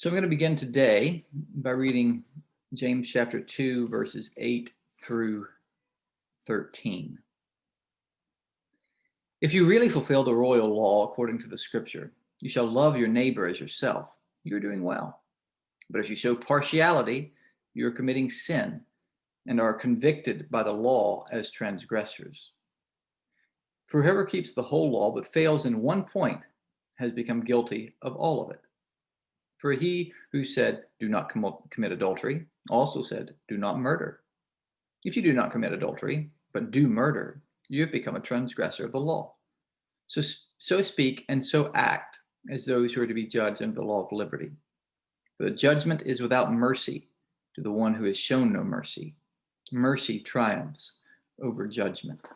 So I'm going to begin today by reading James chapter 2, verses 8 through 13. If you really fulfill the royal law according to the scripture, you shall love your neighbor as yourself. You're doing well. But if you show partiality, you're committing sin and are convicted by the law as transgressors. For whoever keeps the whole law but fails in one point has become guilty of all of it. For he who said, "Do not commit adultery," also said, "Do not murder." If you do not commit adultery, but do murder, you have become a transgressor of the law. So speak and so act as those who are to be judged under the law of liberty. For the judgment is without mercy to the one who has shown no mercy. Mercy triumphs over judgment.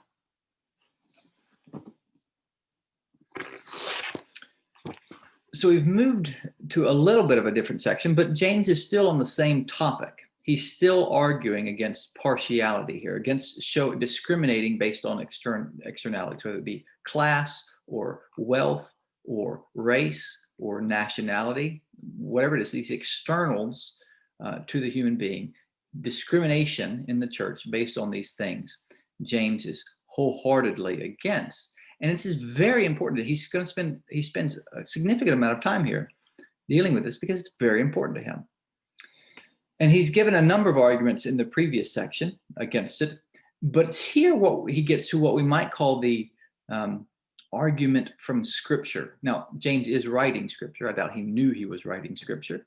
So we've moved to a little bit of a different section, but James is still on the same topic. He's still arguing against partiality here, against discriminating based on externalities, whether it be class or wealth or race or nationality, whatever it is, these externals to the human being, discrimination in the church based on these things, James is wholeheartedly against. And this is very important. He spends a significant amount of time here dealing with this because it's very important to him. And he's given a number of arguments in the previous section against it. But here he gets to what we might call the argument from Scripture. Now, James is writing Scripture. I doubt he knew he was writing Scripture.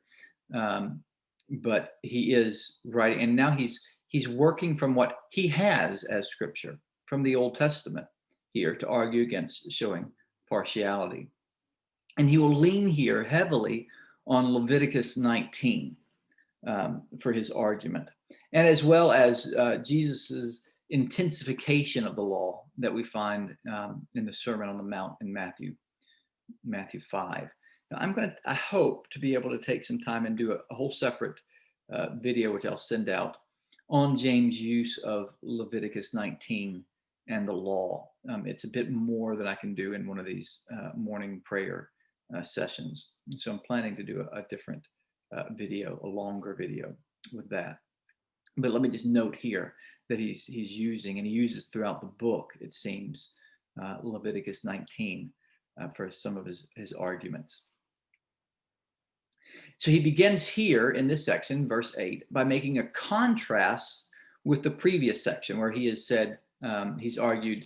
But he is writing. And now he's working from what he has as Scripture from the Old Testament here to argue against showing partiality. And he will lean here heavily on Leviticus 19 for his argument, and as well as Jesus's intensification of the law that we find in the Sermon on the Mount in Matthew 5. Now, I hope to be able to take some time and do a whole separate video, which I'll send out, on James' use of Leviticus 19 and the law. It's a bit more than I can do in one of these morning prayer sessions. And so I'm planning to do a different video, a longer video with that. But let me just note here that he's using, and he uses throughout the book, it seems, Leviticus 19 for some of his arguments. So he begins here in this section, verse 8, by making a contrast with the previous section where he has said, he's argued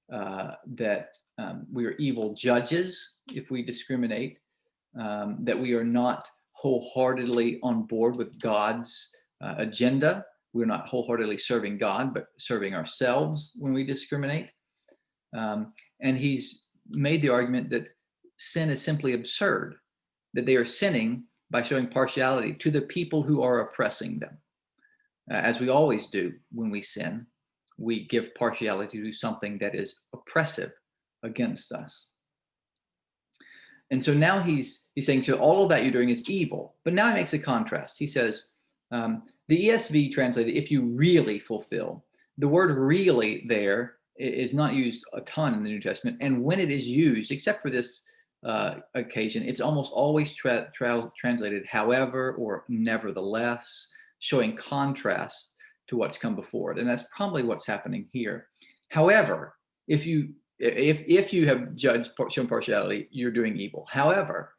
that we are evil judges if we discriminate, that we are not wholeheartedly on board with God's agenda. We're not wholeheartedly serving God, but serving ourselves when we discriminate. And he's made the argument that sin is simply absurd, that they are sinning by showing partiality to the people who are oppressing them. As we always do when we sin, we give partiality to something that is oppressive against us. And so now he's saying, so all of that you're doing is evil. But now he makes a contrast. He says, the ESV translated, if you really fulfill. The word really there is not used a ton in the New Testament. And when it is used, except for this occasion, it's almost always translated however or nevertheless, showing contrast to what's come before it. And that's probably what's happening here. However, if you have shown partiality, you're doing evil. However,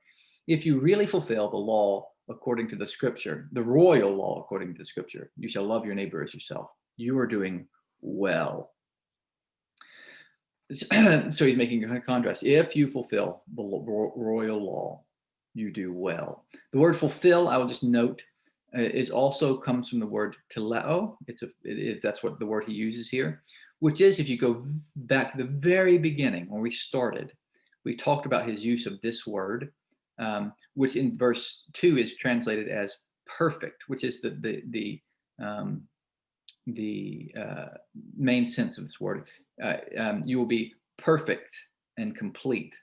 if you really fulfill the law according to the scripture, the royal law according to the scripture, you shall love your neighbor as yourself, you are doing well. So he's making a contrast. If you fulfill the royal law, you do well. The word fulfill, I will just note, is also comes from the word teleo. That's what the word he uses here, which is, if you go back to the very beginning when we started, we talked about his use of this word, which in verse 2 is translated as perfect, which is the main sense of this word. You will be perfect and complete,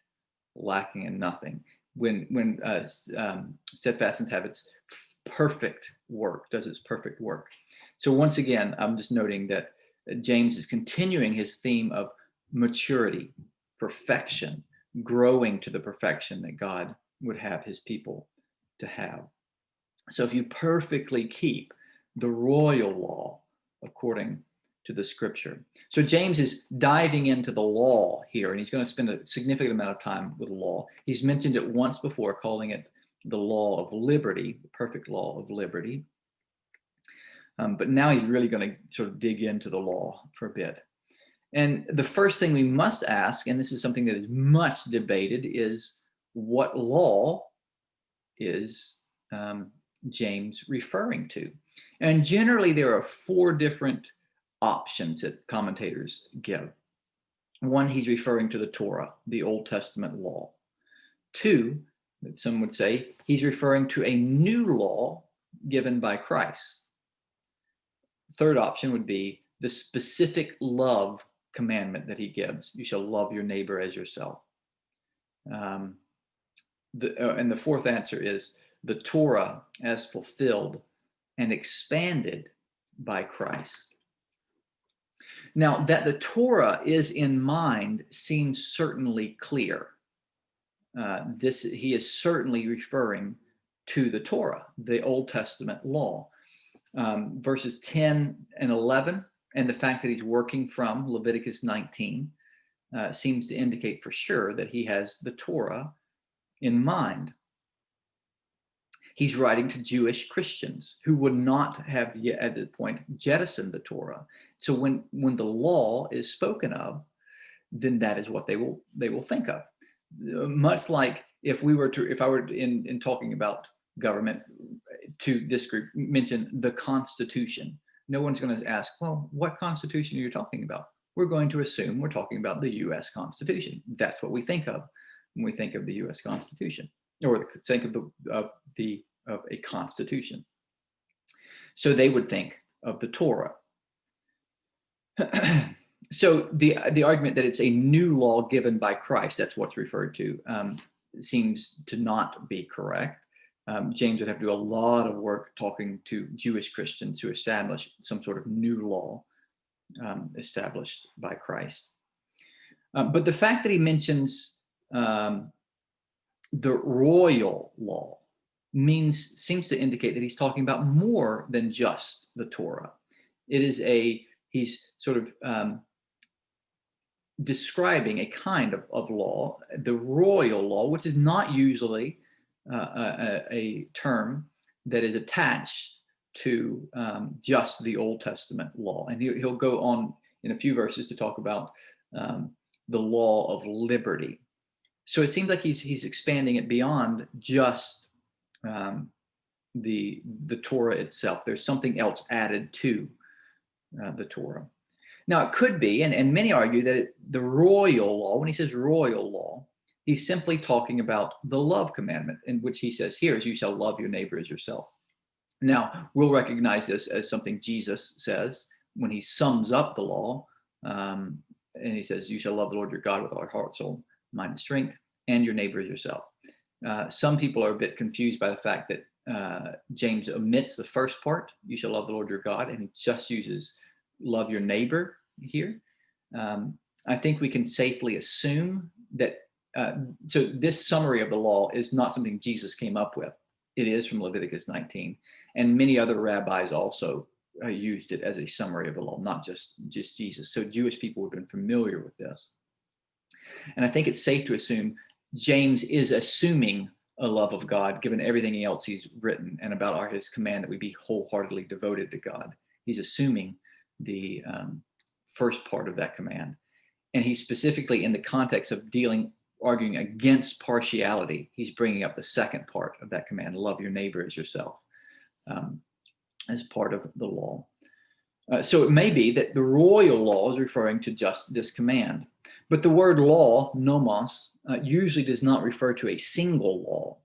lacking in nothing. When steadfastness have its perfect work, does its perfect work. So once again, I'm just noting that James is continuing his theme of maturity, perfection, growing to the perfection that God would have his people to have. So if you perfectly keep the royal law according to the scripture. So James is diving into the law here, and he's going to spend a significant amount of time with law. He's mentioned it once before, calling it the law of liberty, the perfect law of liberty. But now he's really going to sort of dig into the law for a bit. And the first thing we must ask, and this is something that is much debated, is what law is James referring to? And generally, there are 4 different options that commentators give. One, he's referring to the Torah, the Old Testament law. 2, some would say, he's referring to a new law given by Christ. Third option would be the specific love commandment that he gives. You shall love your neighbor as yourself. And the fourth answer is the Torah as fulfilled and expanded by Christ. Now, that the Torah is in mind seems certainly clear. He is certainly referring to the Torah, the Old Testament law. Verses 10 and 11, and the fact that he's working from Leviticus 19 seems to indicate for sure that he has the Torah in mind. He's writing to Jewish Christians who would not have yet at that point jettisoned the Torah. So when the law is spoken of, then that is what they will think of. Much like if I were in talking about government to this group, mention the Constitution. No one's going to ask, well, what Constitution are you talking about? We're going to assume we're talking about the U.S. Constitution. That's what we think of when we think of the U.S. Constitution, or think of a constitution. So they would think of the Torah. So the argument that it's a new law given by Christ, that's what's referred to, seems to not be correct. James would have to do a lot of work talking to Jewish Christians to establish some sort of new law established by Christ. But the fact that he mentions the royal law seems to indicate that he's talking about more than just the Torah. He's sort of describing a kind of law, the royal law, which is not usually a term that is attached to just the Old Testament law. And he'll go on in a few verses to talk about the law of liberty. So it seems like he's expanding it beyond just the Torah itself. There's something else added to the Torah. Now, it could be, and many argue that the royal law, when he says royal law, he's simply talking about the love commandment, in which he says here is you shall love your neighbor as yourself. Now, we'll recognize this as something Jesus says when he sums up the law, and he says, you shall love the Lord your God with all your heart, soul, mind, and strength, and your neighbor as yourself. Some people are a bit confused by the fact that James omits the first part, you shall love the Lord your God, and he just uses love your neighbor here. I think we can safely assume that, so this summary of the law is not something Jesus came up with. It is from Leviticus 19. And many other rabbis also used it as a summary of the law, not just Jesus. So Jewish people have been familiar with this. And I think it's safe to assume James is assuming a love of God, given everything else he's written and about his command that we be wholeheartedly devoted to God. He's assuming the first part of that command. And he's specifically in the context of arguing against partiality. He's bringing up the second part of that command, love your neighbor as yourself, as part of the law. So it may be that the royal law is referring to just this command. But the word law, nomos, usually does not refer to a single law.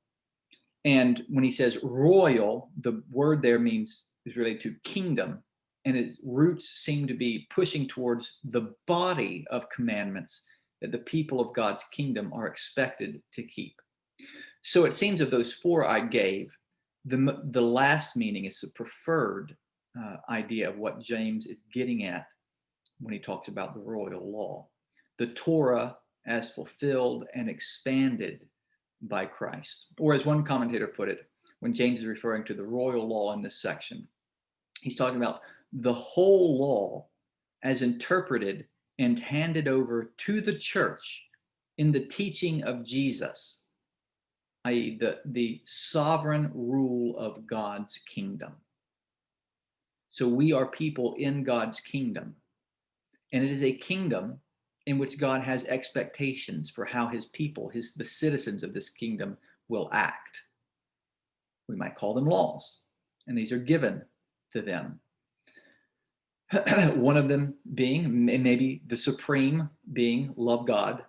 And when he says royal, the word there is related to kingdom, and its roots seem to be pushing towards the body of commandments that the people of God's kingdom are expected to keep. So it seems of those 4 I gave, the last meaning is the preferred idea of what James is getting at when he talks about the royal law. The Torah as fulfilled and expanded by Christ. Or as one commentator put it, when James is referring to the royal law in this section. He's talking about the whole law as interpreted and handed over to the church in the teaching of Jesus, i.e., the sovereign rule of God's kingdom. So we are people in God's kingdom, and it is a kingdom in which God has expectations for how his people, the citizens of this kingdom, will act. We might call them laws, and these are given to them. One of them being, maybe the supreme being, love God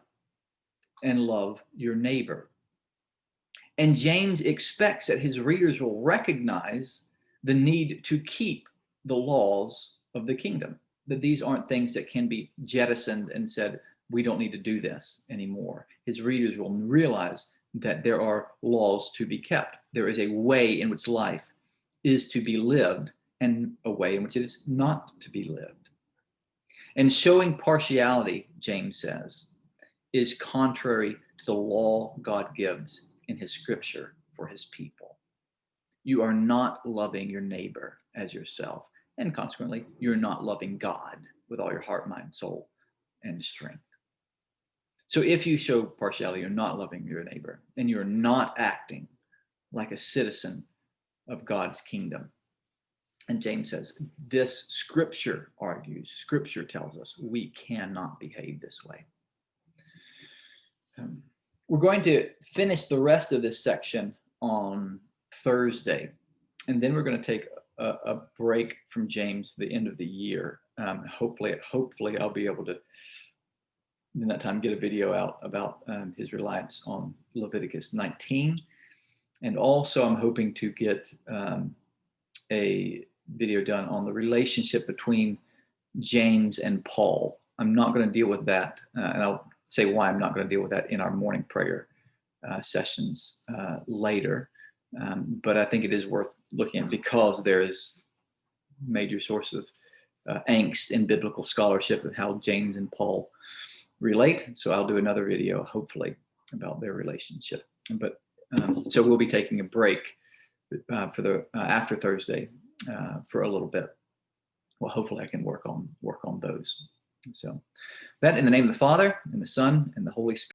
and love your neighbor. And James expects that his readers will recognize the need to keep the laws of the kingdom, that these aren't things that can be jettisoned and said, we don't need to do this anymore. His readers will realize that there are laws to be kept. There is a way in which life is to be lived and a way in which it is not to be lived. And showing partiality, James says, is contrary to the law God gives in his scripture for his people. You are not loving your neighbor as yourself, and consequently, you're not loving God with all your heart, mind, soul, and strength. So if you show partiality, you're not loving your neighbor, and you're not acting like a citizen of God's kingdom. And James says, this scripture argues, scripture tells us we cannot behave this way. We're going to finish the rest of this section on Thursday, and then we're going to take a break from James to the end of the year. Hopefully I'll be able to, in that time, get a video out about his reliance on Leviticus 19. And also I'm hoping to get a video done on the relationship between James and Paul. I'm not going to deal with that, and I'll say why I'm not going to deal with that in our morning prayer sessions later. But I think it is worth looking at because there is a major source of angst in biblical scholarship of how James and Paul relate. So I'll do another video, hopefully, about their relationship. But so we'll be taking a break for the after Thursday for a little bit. Well, hopefully I can work on those. So that in the name of the Father and the Son and the Holy Spirit.